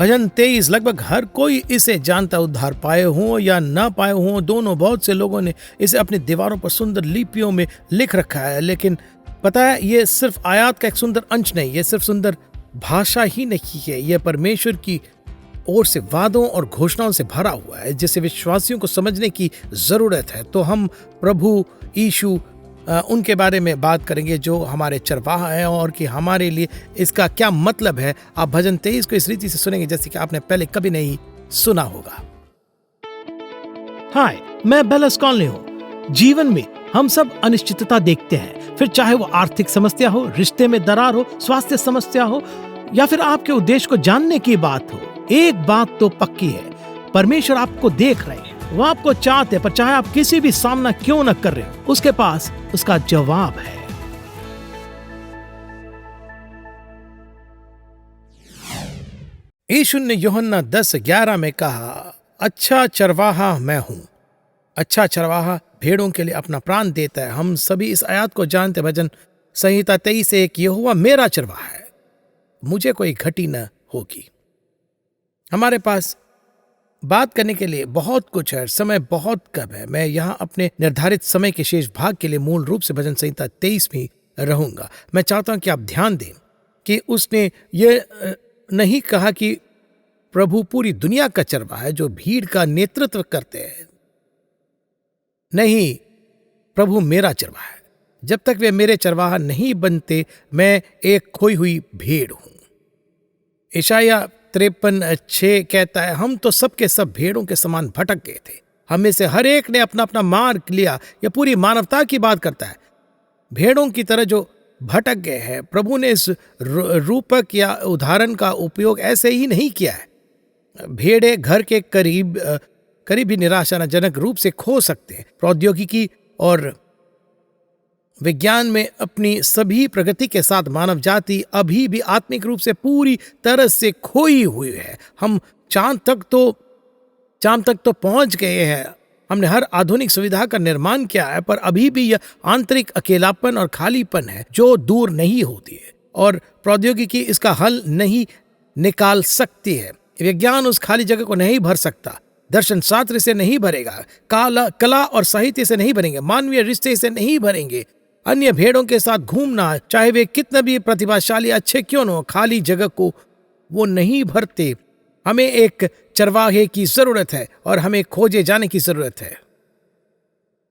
भजन 23 लगभग हर कोई इसे जानता, उद्धार पाए हों या ना पाए हों दोनों। बहुत से लोगों ने इसे अपनी दीवारों पर सुंदर लिपियों में लिख रखा है, लेकिन पता है ये सिर्फ आयात का एक सुंदर अंश नहीं, ये सिर्फ सुंदर भाषा ही नहीं है, यह परमेश्वर की ओर से वादों और घोषणाओं से भरा हुआ है जिसे विश्वासियों को समझने की जरूरत है। तो हम प्रभु यीशु उनके बारे में बात करेंगे जो हमारे चरवाहा है और कि हमारे लिए इसका क्या मतलब है। आप भजन 23 को इस रीति से सुनेंगे जैसे कि आपने पहले कभी नहीं सुना होगा। हाय, मैं बेलस कॉलनी हूँ। जीवन में हम सब अनिश्चितता देखते हैं, फिर चाहे वो आर्थिक समस्या हो, रिश्ते में दरार हो, स्वास्थ्य समस्या हो या फिर आपके उद्देश्य को जानने की बात हो। एक बात तो पक्की है, परमेश्वर आपको देख रहे हैं, वो आपको चाहते हैं, पर चाहे आप किसी भी सामना क्यों न कर रहे हो, उसके पास उसका जवाब है। यीशु ने यूहन्ना 10:11 में कहा, अच्छा चरवाहा मैं हूं। अच्छा चरवाहा भेड़ों के लिए अपना प्राण देता है। हम सभी इस आयत को जानते। भजन संहिता 23:1, यहोवा मेरा चरवाहा है, मुझे कोई घटी न होगी। हमारे पास बात करने के लिए बहुत कुछ है, समय बहुत कम है। मैं यहाँ अपने निर्धारित समय के शेष भाग के लिए मूल रूप से भजन संहिता 23 में रहूंगा। मैं चाहता हूं कि आप ध्यान दें कि उसने ये नहीं कहा कि प्रभु पूरी दुनिया का चरवाहा है जो भीड़ का नेतृत्व करते हैं। नहीं, प्रभु मेरा चरवाहा है। जब तक वे मेरे चरवाहा नहीं बनते, मैं एक खोई हुई भेड़ हूं। यशायाह 53:6 कहता है, हम तो सबके सब भेड़ों के समान भटक गए थे, हम में से हर एक ने अपना अपना मार्ग लिया। यह पूरी मानवता की बात करता है, भेड़ों की तरह जो भटक गए हैं। प्रभु ने इस रूपक या उदाहरण का उपयोग ऐसे ही नहीं किया है। भेड़े घर के करीब भी निराशाजनक रूप से खो सकते हैं। प्रौद्योगिकी और विज्ञान में अपनी सभी प्रगति के साथ मानव जाति अभी भी आत्मिक रूप से पूरी तरह से खोई हुई है। हम चांद तक तो पहुंच गए हैं, हमने हर आधुनिक सुविधा का निर्माण किया है, पर अभी भी यह आंतरिक अकेलापन और खालीपन है जो दूर नहीं होती है, और प्रौद्योगिकी इसका हल नहीं निकाल सकती है। विज्ञान उस खाली जगह को नहीं भर सकता, दर्शन शास्त्र से नहीं भरेगा, कला और साहित्य से नहीं भरेंगे, मानवीय रिश्ते से नहीं भरेंगे। अन्य भेड़ों के साथ घूमना, चाहे वे कितना भी प्रतिभाशाली अच्छे क्यों न हो, खाली जगह को वो नहीं भरते। हमें एक चरवाहे की जरूरत है और हमें खोजे जाने की जरूरत है।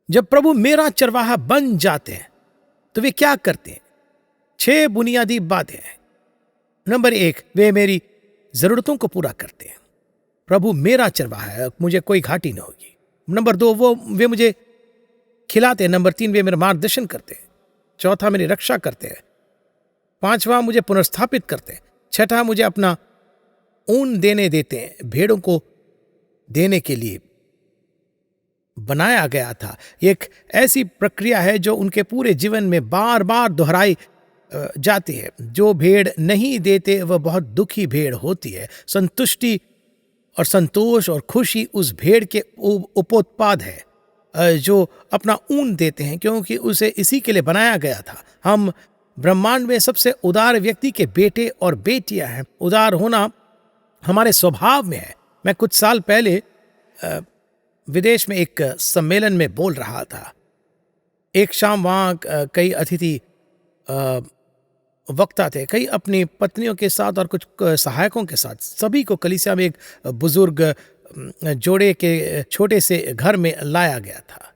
जब प्रभु मेरा चरवाहा बन जाते हैं तो वे क्या करते हैं? 6 बुनियादी बातें हैं। नंबर 1, वे मेरी जरूरतों को पूरा करते हैं। प्रभु मेरा चरवाहा है, मुझे कोई घाटी न होगी। नंबर 2, वे मुझे खिलाते हैं। नंबर 3, वे मेरा मार्गदर्शन करते हैं। चौथा, मेरी रक्षा करते हैं। 5वां, मुझे पुनर्स्थापित करते हैं। 6ठा, मुझे अपना ऊन देते हैं। भेड़ों को देने के लिए बनाया गया था। एक ऐसी प्रक्रिया है जो उनके पूरे जीवन में बार बार दोहराई जाती है। जो भेड़ नहीं देते वह बहुत दुखी भेड़ होती है। संतुष्टि और संतोष और खुशी उस भेड़ के उपोत्पाद है जो अपना ऊन देते हैं, क्योंकि उसे इसी के लिए बनाया गया था। हम ब्रह्मांड में सबसे उदार व्यक्ति के बेटे और बेटियां हैं। उदार होना हमारे स्वभाव में है। मैं कुछ साल पहले विदेश में एक सम्मेलन में बोल रहा था। एक शाम वहाँ कई अतिथि वक्ता थे, कई अपनी पत्नियों के साथ और कुछ सहायकों के साथ। सभी को कलीसिया में एक बुजुर्ग जोड़े के छोटे से घर में लाया गया था,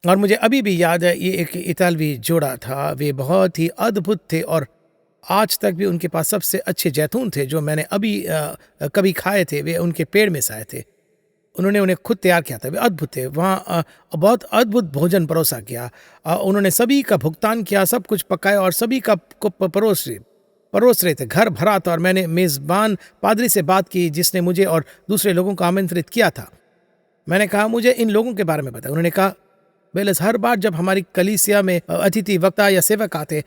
और मुझे अभी भी याद है ये एक इतालवी जोड़ा था। वे बहुत ही अद्भुत थे और आज तक भी उनके पास सबसे अच्छे जैतून थे जो मैंने अभी कभी खाए थे। वे उनके पेड़ में से आए थे, उन्होंने उन्हें खुद तैयार किया था। वे अद्भुत थे। वहाँ बहुत अद्भुत भोजन परोसा किया। उन्होंने सभी का भुगतान किया, सब कुछ पकाया और सभी का परोस रहे थे। घर भरा था और मैंने मेज़बान पादरी से बात की जिसने मुझे और दूसरे लोगों को आमंत्रित किया था। मैंने कहा मुझे इन लोगों के बारे में पता। उन्होंने कहा बेलस, हर बार जब हमारी कलीसिया में अतिथि वक्ता या सेवक आते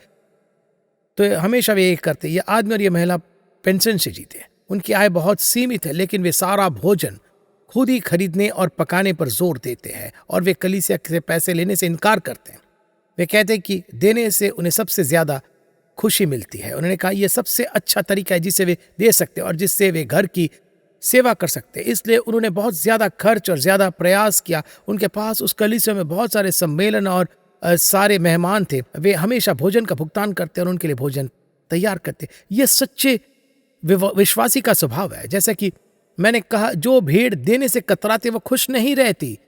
तो हमेशा वे एक करते, ये आदमी और ये महिला पेंशन से जीते, उनकी आय बहुत सीमित है, लेकिन वे सारा भोजन खुद ही खरीदने और पकाने पर जोर देते हैं और वे कलीसिया से पैसे लेने से इनकार करते हैं। वे कहते हैं कि देने से उन्हें सबसे ज्यादा खुशी मिलती है। उन्होंने कहा ये सबसे अच्छा तरीका है जिसे वे दे सकते हैं और जिससे वे घर की सेवा कर सकते हैं। इसलिए उन्होंने बहुत ज़्यादा खर्च और ज़्यादा प्रयास किया। उनके पास उस कलीसिया में बहुत सारे सम्मेलन और सारे मेहमान थे। वे हमेशा भोजन का भुगतान करते और उनके लिए भोजन तैयार करते। ये सच्चे विश्वासी का स्वभाव है। जैसा कि मैंने कहा, जो भेड़ देने से कतराते वो खुश नहीं रहती।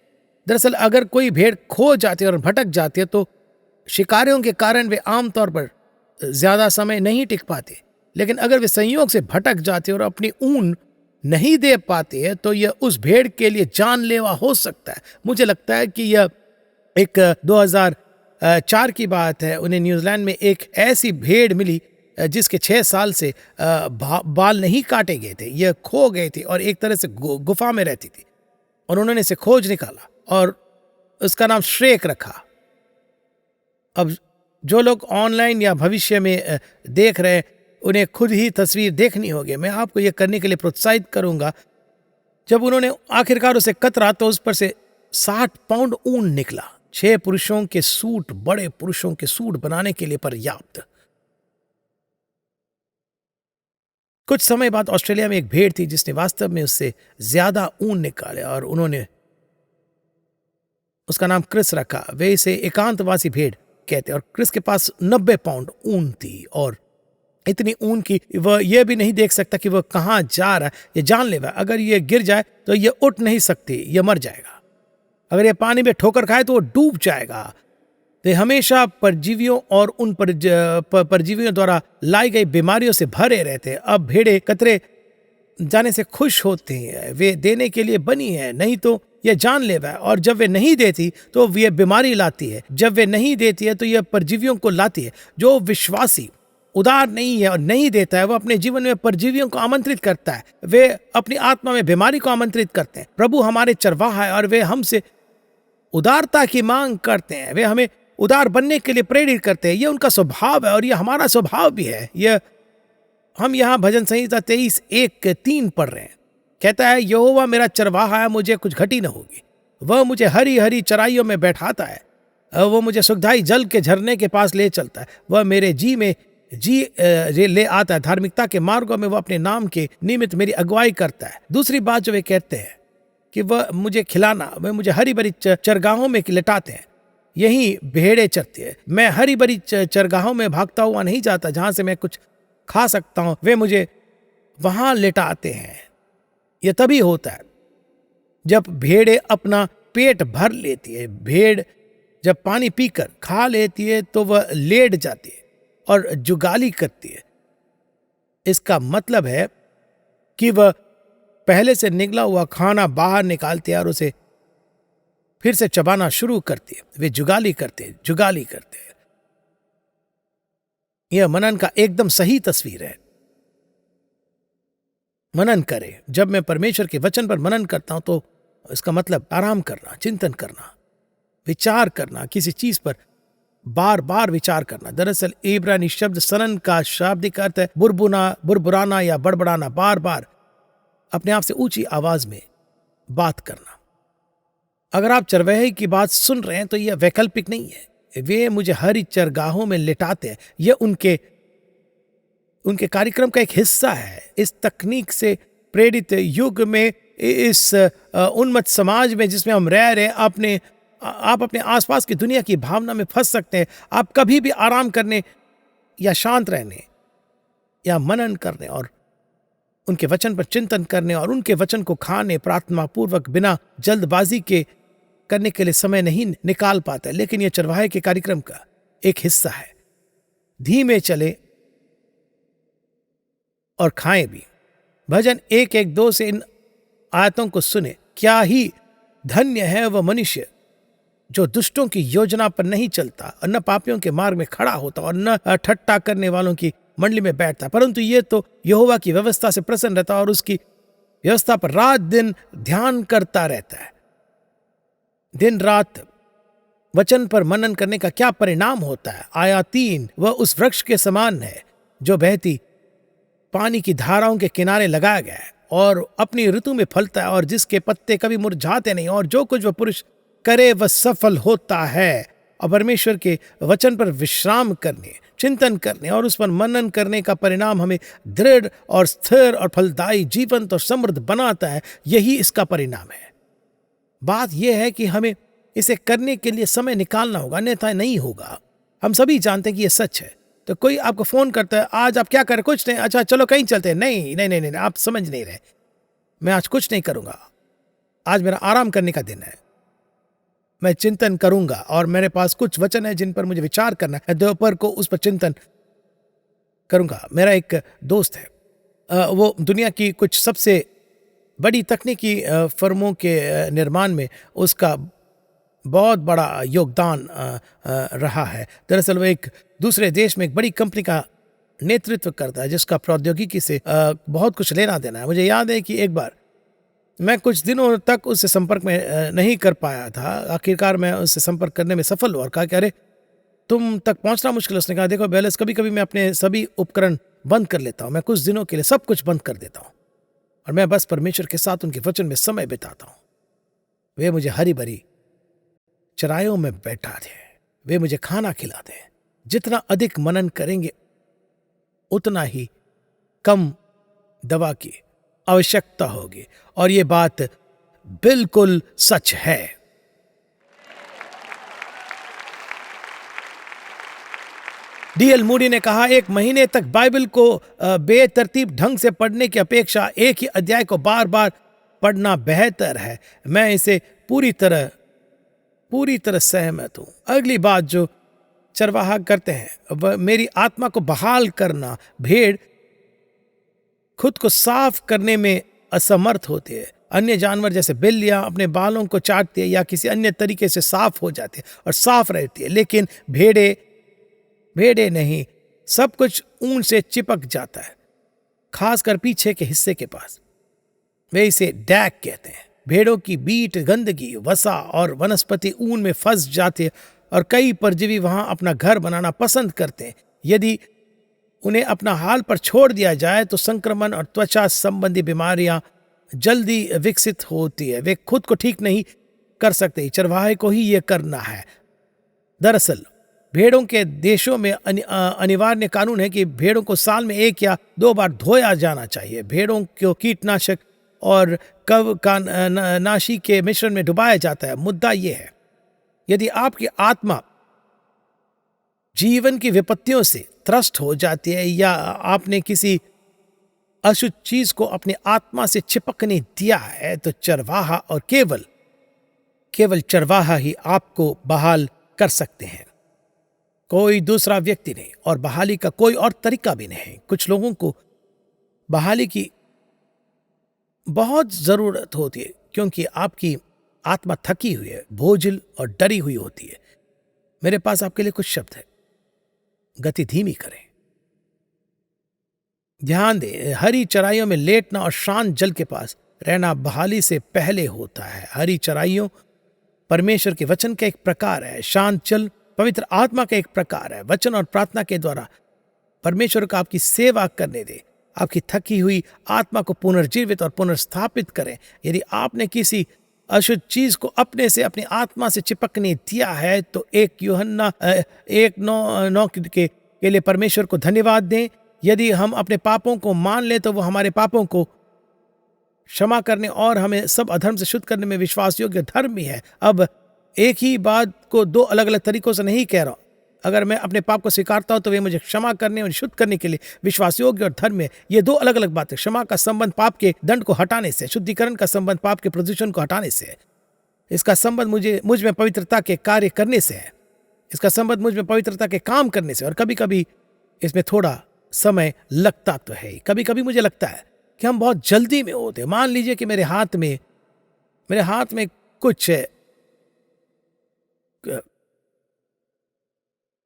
दरअसल अगर कोई भेड़ खो जाती है और भटक जाती है तो शिकारियों के कारण वे आमतौर पर ज्यादा समय नहीं टिक पाते, लेकिन अगर वे संयोग से भटक जाते और अपनी ऊन नहीं दे पाते हैं तो यह उस भेड़ के लिए जानलेवा हो सकता है। मुझे लगता है कि यह एक 2004 की बात है। उन्हें न्यूजीलैंड में एक ऐसी भेड़ मिली जिसके 6 साल से बाल नहीं काटे गए थे। यह खो गए थे और एक तरह से गुफा में रहती थी और उन्होंने इसे खोज निकाला और उसका नाम श्रेक रखा। अब जो लोग ऑनलाइन या भविष्य में देख रहे हैं उन्हें खुद ही तस्वीर देखनी होगी। मैं आपको यह करने के लिए प्रोत्साहित करूंगा। जब उन्होंने आखिरकार उसे कतरा तो उस पर से 60 पाउंड ऊन निकला। 6 पुरुषों के सूट, बड़े पुरुषों के सूट बनाने के लिए पर्याप्त। कुछ समय बाद ऑस्ट्रेलिया में एक भेड़ थी जिसने वास्तव में उससे ज्यादा ऊन निकाले और उन्होंने उसका नाम क्रिस रखा। वे इसे एकांतवासी भेड़ कहते और क्रिस के पास 90 पाउंड ऊन थी और इतनी ऊन की वह यह भी नहीं देख सकता कि वह कहां जा रहा है। यह जानलेवा, अगर यह गिर जाए तो यह उठ नहीं सकती, यह मर जाएगा। अगर यह पानी में ठोकर खाए तो वह डूब जाएगा। वे हमेशा परजीवियों और उन परजीवियों द्वारा लाई गई बीमारियों से भरे रहते हैं। अब भेड़ें कतरे जाने से खुश होते हैं। वे देने के लिए बनी है, नहीं तो यह जानलेवा है। और जब वे नहीं देती तो यह बीमारी लाती है। जब वे नहीं देती है तो यह परजीवियों को लाती है। जो विश्वासी उदार नहीं है और नहीं देता है, वह अपने जीवन में परजीवियों को आमंत्रित करता है। वे अपनी आत्मा में बीमारी को आमंत्रित करते हैं। प्रभु हमारे चरवाहा है और वे हमसे उदारता की मांग करते हैं। वे हमें उदार बनने के लिए प्रेरित करते हैं। यह उनका स्वभाव है और यह हमारा स्वभाव भी है। यह हम यहाँ भजन संहिता 23:1-3 पढ़ रहे हैं। कहता है, यहोवा मेरा चरवाहा है, मुझे कुछ घटी न होगी। वह मुझे हरी हरी चराइयों में बैठाता है। वह मुझे सुखदाई जल के झरने के पास ले चलता है। वह मेरे जी ले आता है। धार्मिकता के मार्गों में वह अपने नाम के निमित्त मेरी अगुवाई करता है। दूसरी बात जो वे कहते हैं कि वह मुझे खिलाना, वह मुझे हरी भरी चरगाहों में लिटाते हैं। यही भेड़ें चरती है। मैं हरी भरी चरगाहों में भागता हुआ नहीं जाता जहां से मैं कुछ खा सकता हूं। वे मुझे वहां लिटाते हैं। यह तभी होता है जब भेड़ें अपना पेट भर लेती है। भेड़ जब पानी पीकर खा लेती है तो वह लेट जाती है और जुगाली करती है। इसका मतलब है कि वह पहले से निकला हुआ खाना बाहर निकालती है और उसे फिर से चबाना शुरू करती है। वे जुगाली करते हैं। यह मनन का एकदम सही तस्वीर है। मनन करें। जब मैं परमेश्वर के वचन पर मनन करता हूं तो इसका मतलब आराम करना, चिंतन करना, विचार करना, किसी चीज पर बार बार विचार करना। दरअसल इब्रानी शब्द सनन का शाब्दिक अर्थ है बुरबुराना या बड़बड़ाना, बार बार अपने आप से ऊंची आवाज में बात करना। अगर आप चरवाहे की बात सुन रहे हैं तो यह वैकल्पिक नहीं है। वे मुझे हरी चरगाहों में लिटाते हैं। यह उनके कार्यक्रम का एक हिस्सा है। इस तकनीक से प्रेरित युग में, इस उन्मत्त समाज में जिसमें हम रह रहे हैं, आप अपने आसपास की दुनिया की भावना में फंस सकते हैं। आप कभी भी आराम करने या शांत रहने या मनन करने और उनके वचन पर चिंतन करने और उनके वचन को खाने प्रार्थना पूर्वक बिना जल्दबाजी के करने के लिए समय नहीं निकाल पाता। लेकिन यह चरवाहे के कार्यक्रम का एक हिस्सा है। धीमे चले और खाएं भी। भजन 1:1-2 से इन आयतों को सुने। क्या ही धन्य है वह मनुष्य जो दुष्टों की योजना पर नहीं चलता और न पापियों के मार्ग में खड़ा होता और न ठट्टा करने वालों की मंडली में बैठता, परंतु ये तो यहोवा की व्यवस्था से प्रसन्न रहता और उसकी व्यवस्था पर रात दिन ध्यान करता रहता है। दिन रात वचन पर मनन करने का क्या परिणाम होता है? आया 3, वह उस वृक्ष के समान है जो बहती पानी की धाराओं के किनारे लगाया गया है और अपनी ऋतु में फलता है और जिसके पत्ते कभी मुरझाते नहीं, और जो कुछ वह पुरुष करे वह सफल होता है। और परमेश्वर के वचन पर विश्राम करने, चिंतन करने और उस पर मनन करने का परिणाम हमें दृढ़ और स्थिर और फलदायी, जीवंत और समृद्ध बनाता है। यही इसका परिणाम है। बात यह है कि हमें इसे करने के लिए समय निकालना होगा, अन्यथा नहीं होगा। हम सभी जानते हैं कि यह सच है। तो कोई आपको फोन करता है, आज आप क्या करें? कुछ नहीं। अच्छा चलो कहीं चलते हैं। नहीं नहीं नहीं नहीं, आप समझ नहीं रहे। मैं आज कुछ नहीं करूंगा, आज मेरा आराम करने का दिन है। मैं चिंतन करूंगा और मेरे पास कुछ वचन है जिन पर मुझे विचार करना है। दोपहर को उस पर चिंतन करूंगा। मेरा एक दोस्त है, वो दुनिया की कुछ सबसे बड़ी तकनीकी फर्मों के निर्माण में उसका बहुत बड़ा योगदान रहा है। दरअसल वो एक दूसरे देश में एक बड़ी कंपनी का नेतृत्व करता है जिसका प्रौद्योगिकी से बहुत कुछ लेना देना है। मुझे याद है कि एक बार मैं कुछ दिनों तक उससे संपर्क में नहीं कर पाया था। आखिरकार मैं उससे संपर्क करने में सफल हुआ और कहा कि अरे तुम तक पहुंचना मुश्किल। उसने कहा देखो बैलेंस, कभी कभी मैं अपने सभी उपकरण बंद कर लेता हूं। मैं कुछ दिनों के लिए सब कुछ बंद कर देता हूं और मैं बस परमेश्वर के साथ उनके वचन में समय बिताता हूं। वे मुझे हरी भरी चराइयों में बैठा दे, वे मुझे खाना खिलाते हैं। जितना अधिक मनन करेंगे उतना ही कम दवा की आवश्यकता होगी। और ये बात बिल्कुल सच है। D.L. मूडी ने कहा, एक महीने तक बाइबल को बेतरतीब ढंग से पढ़ने की अपेक्षा एक ही अध्याय को बार बार पढ़ना बेहतर है। मैं इसे पूरी तरह सहमत हूं। अगली बात जो चरवाहा करते हैं वह मेरी आत्मा को बहाल करना। भेड़ खुद को साफ करने में असमर्थ होती है। अन्य जानवर जैसे बिल्लियां अपने बालों को चाटती है या किसी अन्य तरीके से साफ हो जाती है और साफ रहती है, लेकिन भेड़े नहीं। सब कुछ ऊन से चिपक जाता है, खासकर पीछे के हिस्से के पास। वे इसे डैक कहते हैं। भेड़ों की बीट, गंदगी, वसा और वनस्पति ऊन में फंस जाती है और कई परजीवी वहां अपना घर बनाना पसंद करते हैं। यदि उन्हें अपना हाल पर छोड़ दिया जाए तो संक्रमण और त्वचा संबंधी बीमारियां जल्दी विकसित होती है। वे खुद को ठीक नहीं कर सकते, चरवाहे को ही यह करना है। दरअसल भेड़ों के देशों में अनिवार्य कानून है कि भेड़ों को साल में 1 या 2 बार धोया जाना चाहिए। भेड़ों को कीटनाशक और कव का नाशी के मिश्रण में डुबाया जाता है। मुद्दा यह है, यदि आपकी आत्मा जीवन की विपत्तियों से त्रस्त हो जाती है या आपने किसी अशुद्ध चीज को अपनी आत्मा से चिपकने दिया है, तो चरवाहा और केवल चरवाहा ही आपको बहाल कर सकते हैं, कोई दूसरा व्यक्ति नहीं। और बहाली का कोई और तरीका भी नहीं। कुछ लोगों को बहाली की बहुत जरूरत होती है क्योंकि आपकी आत्मा थकी हुई है, बोझिल और डरी हुई होती है। मेरे पास आपके लिए कुछ शब्द है, गति धीमी करें। ध्यान दें, हरी चराइयों में लेटना और शांत जल के पास रहना बहाली से पहले होता है। हरी चराइयों परमेश्वर के वचन का एक प्रकार है, शांत जल पवित्र आत्मा का एक प्रकार है। वचन और प्रार्थना के द्वारा परमेश्वर को आपकी सेवा करने दे, आपकी थकी हुई आत्मा को पुनर्जीवित और पुनर्स्थापित करें। यदि आपने किसी अशुद्ध चीज को अपने से अपनी आत्मा से चिपकने दिया है तो 1 यूहन्ना 1:9 के लिए परमेश्वर को धन्यवाद दें। यदि हम अपने पापों को मान लें तो वो हमारे पापों को क्षमा करने और हमें सब अधर्म से शुद्ध करने में विश्वास योग्य धर्मी है। अब एक ही बात को 2 अलग अलग तरीकों से नहीं कह रहा हूं। अगर मैं अपने पाप को स्वीकारता हूं तो वे मुझे क्षमा करने और शुद्ध करने के लिए विश्वास योग्य और धर्म है। ये 2 अलग अलग बातें। क्षमा का संबंध पाप के दंड को हटाने से, शुद्धिकरण का संबंध पाप के प्रदूषण को हटाने से है। इसका संबंध मुझ में पवित्रता के कार्य करने से है। इसका संबंध मुझ में पवित्रता के काम करने से। और कभी कभी इसमें थोड़ा समय लगता तो है। कभी कभी मुझे लगता है कि हम बहुत जल्दी में होते। मान लीजिए कि मेरे हाथ में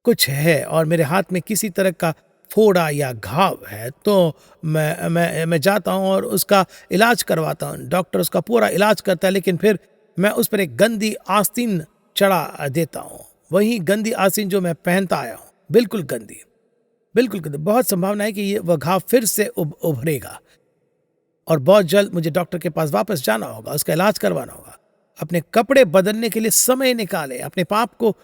कुछ है और मेरे हाथ में किसी तरह का फोड़ा या घाव है, तो मैं जाता हूं और उसका इलाज करवाता हूं। डॉक्टर उसका पूरा इलाज करता है, लेकिन फिर मैं उस पर एक गंदी आस्तीन चढ़ा देता हूं। वही गंदी आस्तीन जो मैं पहनता आया हूं, बिल्कुल गंदी। बहुत संभावना है कि वह घाव फिर से उभरेगा और बहुत जल्द मुझे डॉक्टर के पास वापस जाना होगा, उसका इलाज करवाना होगा। अपने कपड़े बदलने के लिए समय निकालें, अपने पाप को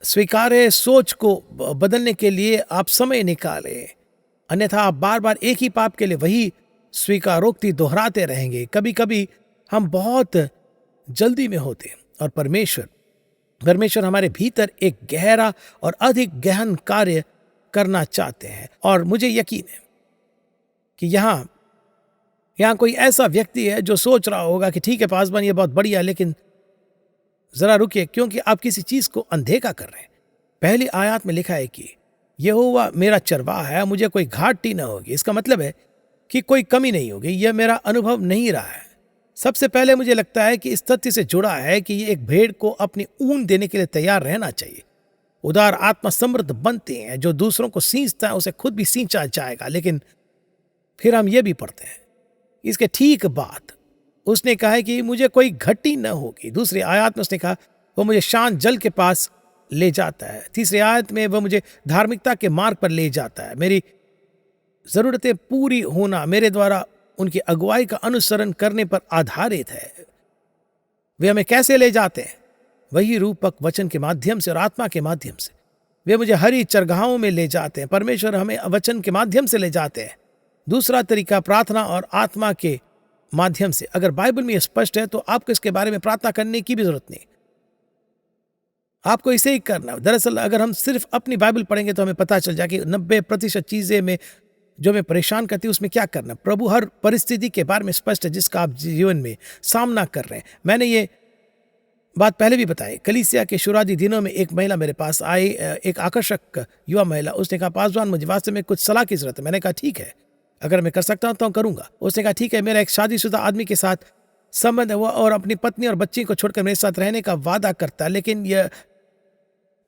स्वीकार्य सोच को बदलने के लिए आप समय निकालें, अन्यथा आप बार बार एक ही पाप के लिए वही स्वीकारोक्ति दोहराते रहेंगे। कभी कभी हम बहुत जल्दी में होते हैं और परमेश्वर हमारे भीतर एक गहरा और अधिक गहन कार्य करना चाहते हैं। और मुझे यकीन है कि यहाँ कोई ऐसा व्यक्ति है जो सोच रहा होगा कि ठीक है पासवान, ये बहुत बढ़िया, लेकिन जरा रुकिए, क्योंकि आप किसी चीज को अनदेखा कर रहे हैं। पहली आयत में लिखा है कि यहोवा मेरा चरवाहा है, मुझे कोई घाटी ना होगी। इसका मतलब है कि कोई कमी नहीं होगी। यह मेरा अनुभव नहीं रहा है। सबसे पहले मुझे लगता है कि इस तथ्य से जुड़ा है कि ये एक भेड़ को अपनी ऊन देने के लिए तैयार रहना चाहिए। उदार आत्मा समृद्ध बनते हैं, जो दूसरों को सींचता है उसे खुद भी सींचा जाएगा। लेकिन फिर हम ये भी पढ़ते हैं इसके ठीक बाद उसने कहा है कि मुझे कोई घटी न होगी। दूसरी आयत में उसने कहा वो मुझे शांत जल के पास ले जाता है। तीसरी आयत में वह मुझे धार्मिकता के मार्ग पर ले जाता है। मेरी जरूरतें पूरी होना मेरे द्वारा उनकी अगुवाई का अनुसरण करने पर आधारित है। वे हमें कैसे ले जाते हैं? वही रूपक वचन के माध्यम से और आत्मा के माध्यम से। वे मुझे हरी चरगाहों में ले जाते हैं। परमेश्वर हमें वचन के माध्यम से ले जाते हैं। दूसरा तरीका प्रार्थना और आत्मा के माध्यम से। अगर बाइबल में यह स्पष्ट है तो आपको इसके बारे में प्रार्थना करने की भी जरूरत नहीं, आपको इसे ही करना। दरअसल अगर हम सिर्फ अपनी बाइबल पढ़ेंगे तो हमें पता चल जाए कि 90% चीजें में जो हमें परेशान करती है उसमें क्या करना। प्रभु हर परिस्थिति के बारे में स्पष्ट है जिसका आप जीवन में सामना कर रहे हैं। मैंने ये बात पहले भी बताई। कलीसिया के शुरुआती दिनों में एक महिला मेरे पास आई, एक आकर्षक युवा महिला। उसने कहा पासवान, मुझे वास्तव में कुछ सलाह की जरूरत है। मैंने कहा ठीक है, अगर मैं कर सकता हूं तो करूंगा। उसने कहा ठीक है, मेरा एक शादीशुदा आदमी के साथ संबंध है वो और अपनी पत्नी और बच्ची को छोड़कर मेरे साथ रहने का वादा करता है, लेकिन यह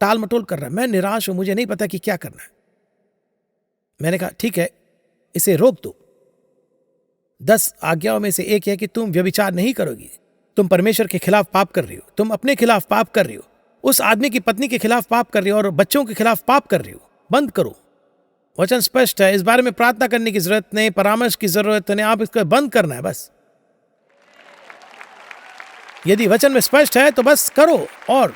टाल मटोल कर रहा है। मैं निराश हूं, मुझे नहीं पता कि क्या करना है। मैंने कहा ठीक है, इसे रोक दो। 10 आज्ञाओं में से एक है कि तुम व्यभिचार नहीं करोगी। तुम परमेश्वर के खिलाफ पाप कर रही हो, तुम अपने खिलाफ पाप कर रही हो, उस आदमी की पत्नी के खिलाफ पाप कर रही हो और बच्चों के खिलाफ पाप कर रही हो। बंद करो। वचन स्पष्ट है, इस बारे में प्रार्थना करने की जरूरत नहीं, परामर्श की जरूरत नहीं, आप इसको बंद करना है बस। यदि वचन में स्पष्ट है तो बस करो। और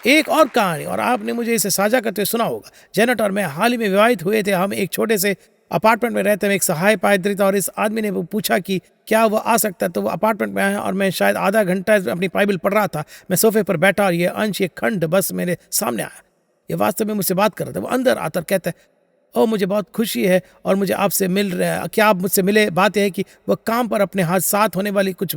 एक और कहानी, और आपने मुझे इसे साझा करते हुए सुना होगा। जेनेट और मैं हाल ही में विवाहित हुए थे। हम एक छोटे से अपार्टमेंट में रहते हैं। एक सहाय पादरी था और इस आदमी ने वो पूछा कि क्या वो आ सकता है, तो वो अपार्टमेंट में आया और मैं शायद आधा घंटा अपनी बाइबल पढ़ रहा था। मैं सोफे पर बैठा और ये अंश, ये खंड बस मेरे सामने आया। ये वास्तव में मुझसे बात कर रहा था। वो अंदर आता कहता है ओ मुझे बहुत खुशी है और मुझे आपसे मिल रहा है, क्या आप मुझसे मिले? बात यह है कि वह काम पर अपने हाथ साथ होने वाली कुछ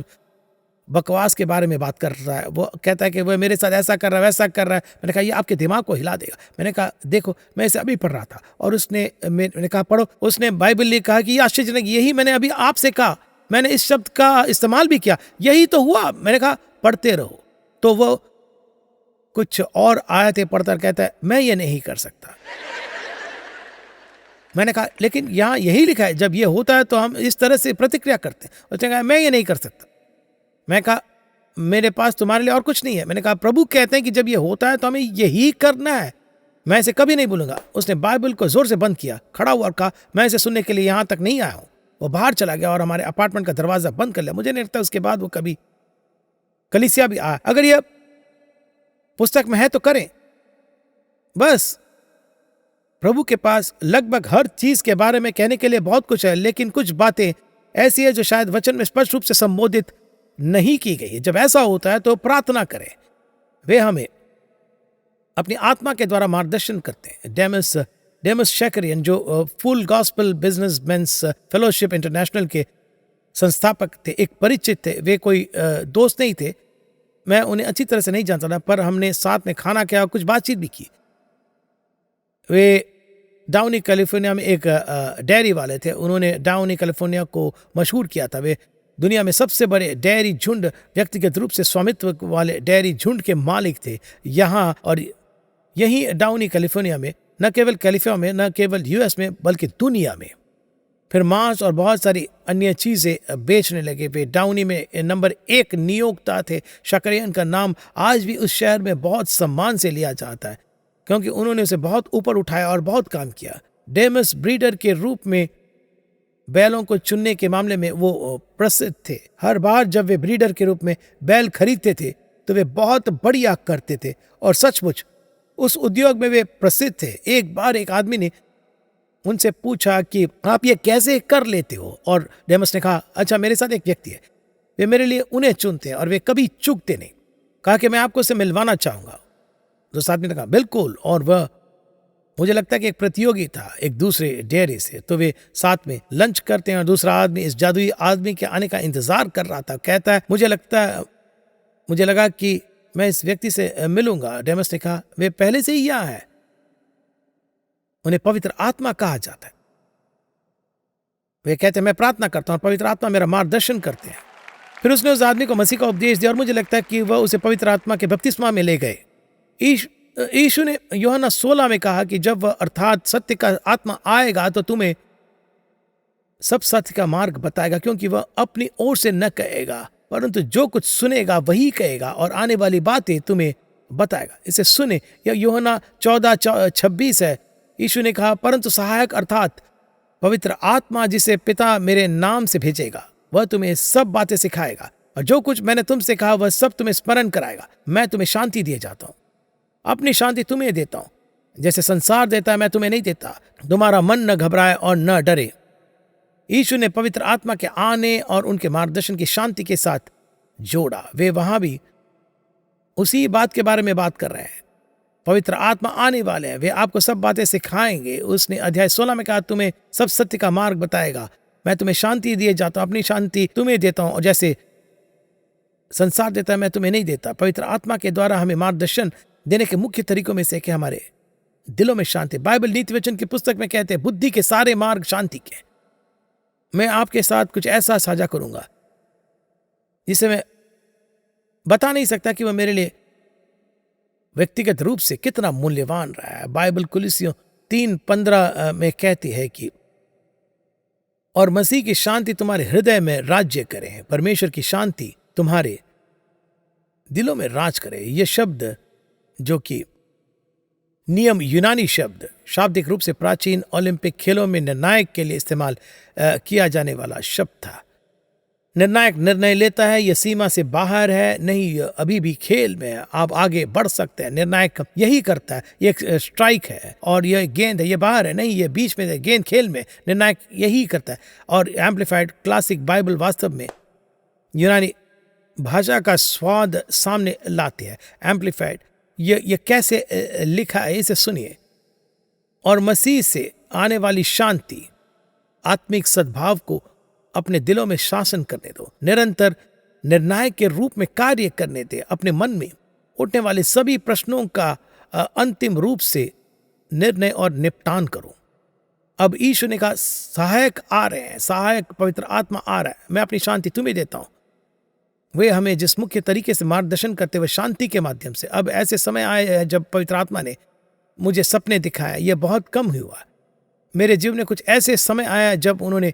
बकवास के बारे में बात कर रहा है। वो कहता है कि वह मेरे साथ ऐसा कर रहा है, वैसा कर रहा है। मैंने कहा ये आपके दिमाग को हिला देगा। मैंने कहा देखो, मैं इसे अभी पढ़ रहा था और मैंने कहा पढ़ो। उसने बाइबल लिए कहा कि ये आश्चर्यजनक, यही मैंने अभी आपसे कहा, मैंने इस शब्द का इस्तेमाल भी किया, यही तो हुआ। मैंने कहा पढ़ते रहो। तो वो कुछ और आयतें पढ़ता कहता है मैं ये नहीं कर सकता। मैंने कहा लेकिन यहाँ यही लिखा है, जब ये होता है तो हम इस तरह से प्रतिक्रिया करते हैं। उसने कहा मैं ये नहीं कर सकता। मैं कहा मेरे पास तुम्हारे लिए और कुछ नहीं है। मैंने कहा प्रभु कहते हैं कि जब ये होता है तो हमें यही करना है। मैं इसे कभी नहीं भूलूंगा। उसने बाइबल को जोर से बंद किया, खड़ा हुआ और कहा मैं इसे सुनने के लिए यहाँ तक नहीं आया हूँ। वो बाहर चला गया और हमारे अपार्टमेंट का दरवाजा बंद कर लिया। मुझे नहीं लगता उसके बाद वो कभी कलीसिया भी आया। अगर यह पुस्तक में है तो करें। बस प्रभु के पास लगभग हर चीज के बारे में कहने के लिए बहुत कुछ है, लेकिन कुछ बातें ऐसी है जो शायद वचन में स्पष्ट रूप से संबोधित नहीं की गई है। जब ऐसा होता है तो प्रार्थना करें। वे हमें अपनी आत्मा के द्वारा मार्गदर्शन करते हैं। डेमस शेकरियन जो full gospel businessman's fellowship international के संस्थापक थे, एक परिचित थे। वे कोई दोस्त नहीं थे, मैं उन्हें अच्छी तरह से नहीं जानता था, पर हमने साथ में खाना खाया और कुछ बातचीत भी की। वे डाउनी कैलिफोर्निया में एक डेयरी वाले थे। उन्होंने डाउनी कैलिफोर्निया को मशहूर किया था। वे दुनिया में सबसे बड़े डेयरी झुंड, व्यक्तिगत रूप से स्वामित्व वाले डेयरी झुंड के मालिक थे। यहाँ और यहीं डाउनी कैलिफोर्निया में, न केवल कैलिफोर्निया में, न केवल यूएस में, बल्कि दुनिया में। फिर मांस और बहुत सारी अन्य चीज़ें बेचने लगे। वे डाउनी में नंबर 1 नियोक्ता थे। शकरियन का नाम आज भी उस शहर में बहुत सम्मान से लिया जाता है क्योंकि उन्होंने उसे बहुत ऊपर उठाया और बहुत काम किया। डेमस ब्रीडर के रूप में बैलों को चुनने के मामले में वो प्रसिद्ध थे। हर बार जब वे ब्रीडर के रूप में बैल खरीदते थे तो वे बहुत बढ़िया करते थे और सचमुच उस उद्योग में वे प्रसिद्ध थे। एक बार एक आदमी ने उनसे पूछा कि आप ये कैसे कर लेते हो, और डेमस ने कहा, अच्छा मेरे साथ एक व्यक्ति है, वे मेरे लिए उन्हें चुनते हैं और वे कभी चूकते नहीं। कहा कि मैं आपको उससे मिलवाना चाहूंगा। उस आदमी ने कहा बिल्कुल, और वह मुझे लगता है कि एक प्रतियोगी था एक दूसरे डेयरी से, तो वे साथ में लंच करते हैं और दूसरा आदमी इस जादुई आदमी के आने का इंतजार कर रहा था। कहता है मुझे लगा कि मैं इस व्यक्ति से मिलूंगा। डेमस ने कहा वे पहले से ही यहाँ है, उन्हें पवित्र आत्मा कहा जाता है। वे कहते हैं मैं प्रार्थना करता हूं और पवित्र आत्मा मेरा मार्गदर्शन करते हैं। फिर उसने उस आदमी को मसीह का उपदेश दिया और मुझे लगता है कि वह उसे पवित्र आत्मा के बपतिस्मा में ले गए। यीशु ने यूहन्ना 16 में कहा कि जब वह अर्थात सत्य का आत्मा आएगा तो तुम्हें सब सत्य का मार्ग बताएगा, क्योंकि वह अपनी ओर से न कहेगा परंतु जो कुछ सुनेगा वही कहेगा और आने वाली बातें तुम्हें बताएगा। इसे सुने। यह यूहन्ना 14:26 है। यीशु ने कहा परंतु सहायक अर्थात पवित्र आत्मा जिसे पिता मेरे नाम से भेजेगा वह तुम्हें सब बातें सिखाएगा और जो कुछ मैंने तुमसे कहा वह सब तुम्हें स्मरण कराएगा। मैं तुम्हें शांति दिए जाता हूँ, अपनी शांति तुम्हें देता हूँ, जैसे संसार देता है मैं तुम्हें नहीं देता। तुम्हारा मन न घबराए और न डरे। यीशु ने पवित्र आत्मा के आने और उनके मार्गदर्शन की शांति के साथ जोड़ा। वे वहां भी उसी बात के बारे में बात कर रहे हैं। पवित्र आत्मा आने वाले हैं, वे आपको सब बातें सिखाएंगे। उसने अध्याय 16 में कहा तुम्हें सब सत्य का मार्ग बताएगा। मैं तुम्हें शांति दिए जाता हूं, अपनी शांति तुम्हें देता हूं और जैसे संसार देता है मैं तुम्हें नहीं देता। पवित्र आत्मा के द्वारा हमें मार्गदर्शन देने के मुख्य तरीकों में से कि हमारे दिलों में शांति। बाइबल नीति वचन की पुस्तक में कहते हैं बुद्धि के सारे मार्ग शांति के। मैं आपके साथ कुछ ऐसा साझा करूंगा जिसे मैं बता नहीं सकता कि वह मेरे लिए व्यक्तिगत रूप से कितना मूल्यवान रहा है। बाइबल कुलिसियों 3:15 में कहती है कि और मसीह की शांति तुम्हारे हृदय में राज्य करे, परमेश्वर की शांति तुम्हारे दिलों में राज करे। यह शब्द जो कि नियम यूनानी शब्द शाब्दिक रूप से प्राचीन ओलंपिक खेलों में निर्णायक के लिए इस्तेमाल किया जाने वाला शब्द था। निर्णायक निर्णय लेता है, यह सीमा से बाहर है, नहीं अभी भी खेल में है, आप आगे बढ़ सकते हैं। निर्णायक यही करता है, यह स्ट्राइक है और यह गेंद है, यह बाहर है, नहीं यह बीच में है, गेंद खेल में निर्णायक यही करता है। और एम्पलीफाइड क्लासिक बाइबल वास्तव में यूनानी भाषा का स्वाद सामने लाती है। एम्पलीफाइड ये कैसे लिखा है इसे सुनिए। और मसीह से आने वाली शांति आत्मिक सद्भाव को अपने दिलों में शासन करने दो, निरंतर निर्णायक के रूप में कार्य करने दे। अपने मन में उठने वाले सभी प्रश्नों का अंतिम रूप से निर्णय और निपटान करो। अब यीशु ने कहा सहायक आ रहे हैं, सहायक पवित्र आत्मा आ रहा है, मैं अपनी शांति तुम्हें देता हूं। वे हमें जिस मुख्य तरीके से मार्गदर्शन करते हुए शांति के माध्यम से। अब ऐसे समय आए हैं जब पवित्र आत्मा ने मुझे सपने दिखाया, यह बहुत कम हुआ। मेरे जीवन में कुछ ऐसे समय आया जब उन्होंने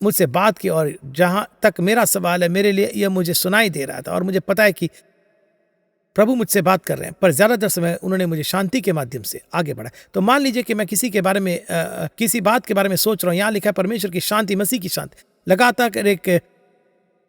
मुझसे बात की और जहां तक मेरा सवाल है मेरे लिए यह मुझे सुनाई दे रहा था और मुझे पता है कि प्रभु मुझसे बात कर रहे हैं, पर ज्यादातर समय उन्होंने मुझे शांति के माध्यम से आगे बढ़ा। तो मान लीजिए कि मैं किसी बात के बारे में सोच रहा हूं, यहां लिखा है परमेश्वर की शांति, मसीह की शांति लगातार एक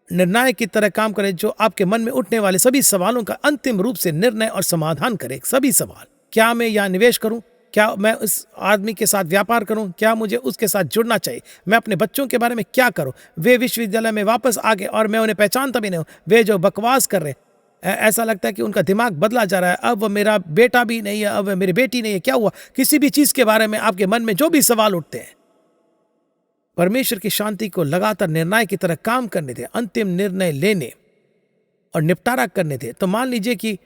निर्णायक की तरह काम करे जो आपके मन में उठने वाले सभी सवालों का अंतिम रूप से निर्णय और समाधान करे। सभी सवाल, क्या मैं यहाँ निवेश करूं, क्या मैं उस आदमी के साथ व्यापार करूं, क्या मुझे उसके साथ जुड़ना चाहिए, मैं अपने बच्चों के बारे में क्या करूं, वे विश्वविद्यालय में वापस आ गए और मैं उन्हें पहचानता भी नहीं हूं, वे जो बकवास कर रहे हैं, ऐसा लगता है कि उनका दिमाग बदला जा रहा है, अब मेरा बेटा भी नहीं है, अब मेरी बेटी नहीं है, क्या हुआ। किसी भी चीज के बारे में आपके मन में जो भी सवाल उठते हैं, परमेश्वर की शांति को लगातार निर्णय की तरह काम करने दे, अंतिम निर्णय लेने और निपटारा करने दे। तो मान लीजिए कि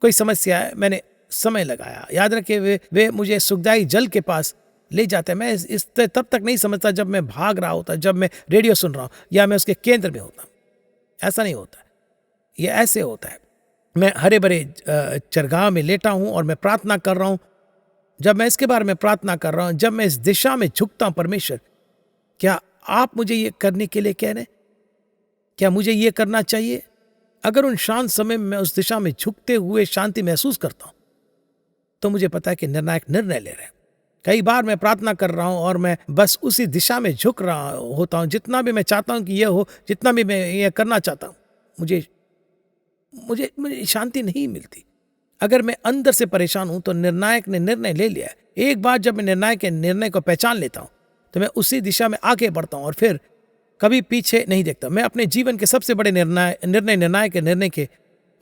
कोई समस्या है, मैंने समय लगाया, याद रखिए वे मुझे सुखदायी जल के पास ले जाते हैं। मैं इस तब तक नहीं समझता जब मैं भाग रहा होता, जब मैं रेडियो सुन रहा हूं या मैं उसके केंद्र में होता। ऐसा नहीं होता, यह ऐसे होता है। मैं हरे भरे चरगाह में लेटा हूं और मैं प्रार्थना कर रहा हूं। जब मैं इसके बारे में प्रार्थना कर रहा हूं, जब मैं इस दिशा में झुकता हूं, परमेश्वर क्या आप मुझे ये करने के लिए कह रहे हैं, क्या मुझे ये करना चाहिए। अगर उन शांत समय में मैं उस दिशा में झुकते हुए शांति महसूस करता हूं तो मुझे पता है कि निर्णायक निर्णय ले रहे हैं। कई बार मैं प्रार्थना कर रहा हूं और मैं बस उसी दिशा में झुक रहा होता हूं, जितना भी मैं चाहता हूं कि यह हो, जितना भी मैं ये करना चाहता हूं, मुझे शांति नहीं मिलती। अगर मैं अंदर से परेशान हूं तो निर्णायक ने निर्णय ले लिया है। एक बार जब मैं निर्णायक के निर्णय को पहचान लेता हूं तो मैं उसी दिशा में आगे बढ़ता हूं और फिर कभी पीछे नहीं देखता। मैं अपने जीवन के सबसे बड़े निर्णायक के निर्णय के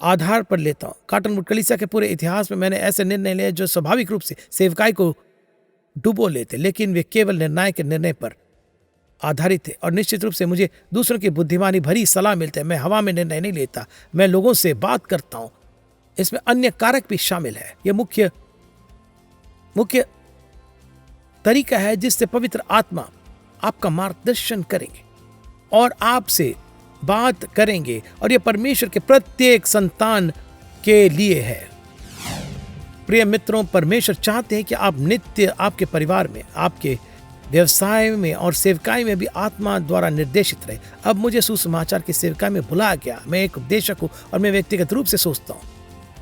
आधार पर लेता हूं। कॉटनवुड कलीसिया के पूरे इतिहास में मैंने ऐसे निर्णय लिए जो स्वाभाविक रूप से सेवकाई को डुबो लेते, लेकिन वे केवल निर्णायक के निर्णय पर आधारित थे। और निश्चित रूप से मुझे दूसरों की बुद्धिमानी भरी सलाह मिलते हैं। मैं हवा में निर्णय नहीं लेता, मैं लोगों से बात करता हूं। इसमें अन्य कारक भी शामिल है। यह मुख्य तरीका है जिससे पवित्र आत्मा आपका मार्गदर्शन करेंगे और आपसे बात करेंगे, और यह परमेश्वर के प्रत्येक संतान के लिए है। प्रिय मित्रों, परमेश्वर चाहते हैं कि आप नित्य आपके परिवार में, आपके व्यवसाय में और सेवकाई में भी आत्मा द्वारा निर्देशित रहे। अब मुझे सुसमाचार की सेवकाई में बुलाया गया। मैं एक उपदेशक हूं और मैं व्यक्तिगत रूप से सोचता हूं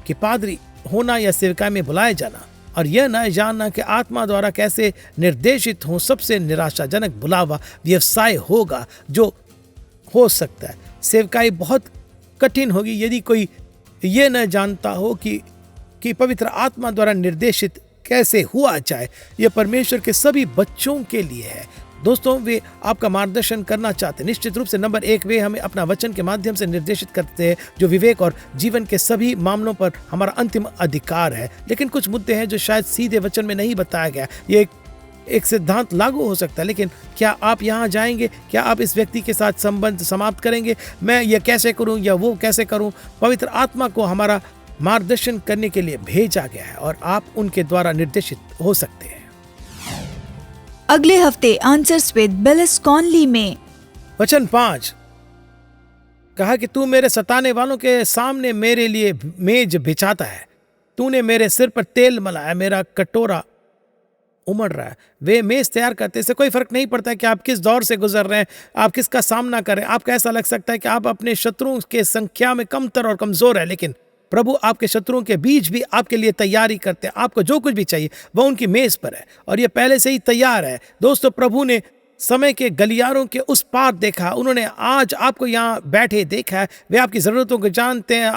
कि पादरी होना या सेवकाई में बुलाए जाना और यह न जानना कि आत्मा द्वारा कैसे निर्देशित हो सबसे निराशाजनक बुलावा व्यवसाय होगा जो हो सकता है। सेवकाई बहुत कठिन होगी यदि कोई ये न जानता हो कि पवित्र आत्मा द्वारा निर्देशित कैसे हुआ जाए। यह परमेश्वर के सभी बच्चों के लिए है। दोस्तों, वे आपका मार्गदर्शन करना चाहते हैं। निश्चित रूप से नंबर 1, वे हमें अपना वचन के माध्यम से निर्देशित करते हैं जो विवेक और जीवन के सभी मामलों पर हमारा अंतिम अधिकार है। लेकिन कुछ मुद्दे हैं जो शायद सीधे वचन में नहीं बताया गया। ये एक सिद्धांत लागू हो सकता है, लेकिन क्या आप यहाँ जाएंगे? क्या आप इस व्यक्ति के साथ संबंध समाप्त करेंगे? मैं यह कैसे करूं या वो कैसे करूं? पवित्र आत्मा को हमारा मार्गदर्शन करने के लिए भेजा गया है और आप उनके द्वारा निर्देशित हो सकते हैं। अगले हफ्ते आंसर्स विद बिलिस कॉनली में वचन 5 कहा कि तू मेरे सताने वालों के सामने मेरे लिए मेज बिछाता है। तूने मेरे सिर पर तेल मलाया, मेरा कटोरा उमड़ रहा है। वे मेज तैयार करते, इससे कोई फर्क नहीं पड़ता कि आप किस दौर से गुजर रहे हैं, आप किसका सामना कर रहे हैं। आपको ऐसा लग सकता है कि आप अपने शत्रुओं के संख्या में कमतर और कमजोर है, लेकिन प्रभु आपके शत्रुओं के बीच भी आपके लिए तैयारी करते हैं। आपको जो कुछ भी चाहिए वह उनकी मेज पर है और यह पहले से ही तैयार है। दोस्तों, प्रभु ने समय के गलियारों के उस पार देखा। उन्होंने आज आपको यहाँ बैठे देखा है। वे आपकी ज़रूरतों को जानते हैं।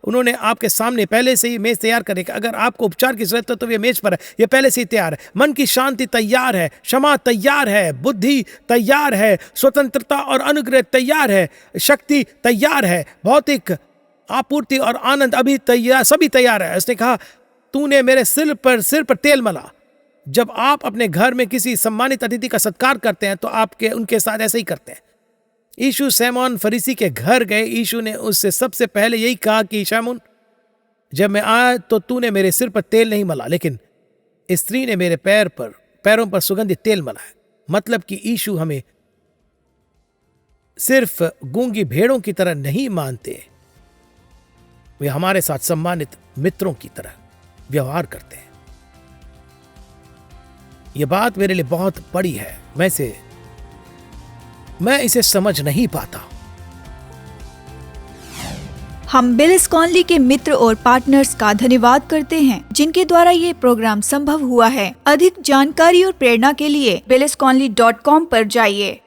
उन्होंने आपके सामने पहले से ही मेज तैयार करें। अगर आपको उपचार की जरूरत है तो वे मेज पर है, यह पहले से ही तैयार है। मन की शांति तैयार है, क्षमा तैयार है, बुद्धि तैयार है, स्वतंत्रता और अनुग्रह तैयार है, शक्ति तैयार है, भौतिक आपूर्ति और आनंद अभी तैयार, सभी तैयार है। उसने कहा तूने मेरे सिर पर तेल मला। जब आप अपने घर में किसी सम्मानित अतिथि का सत्कार करते हैं तो आपके उनके साथ ऐसे ही करते हैं। यीशु शैमोन फरीसी के घर गए। यीशु ने उससे सबसे पहले यही कहा कि शैमोन, जब मैं आया तो तूने मेरे सिर पर तेल नहीं मला, लेकिन स्त्री ने मेरे पैरों पर सुगंधित तेल मलाया। मतलब कि यीशु हमें सिर्फ गूंगी भेड़ों की तरह नहीं मानते, वे हमारे साथ सम्मानित मित्रों की तरह व्यवहार करते हैं। यह बात मेरे लिए बहुत बड़ी है। मैं इसे समझ नहीं पाता। हम बिलिस कॉनली के मित्र और पार्टनर्स का धन्यवाद करते हैं जिनके द्वारा ये प्रोग्राम संभव हुआ है। अधिक जानकारी और प्रेरणा के लिए bilisconley.com पर जाइए।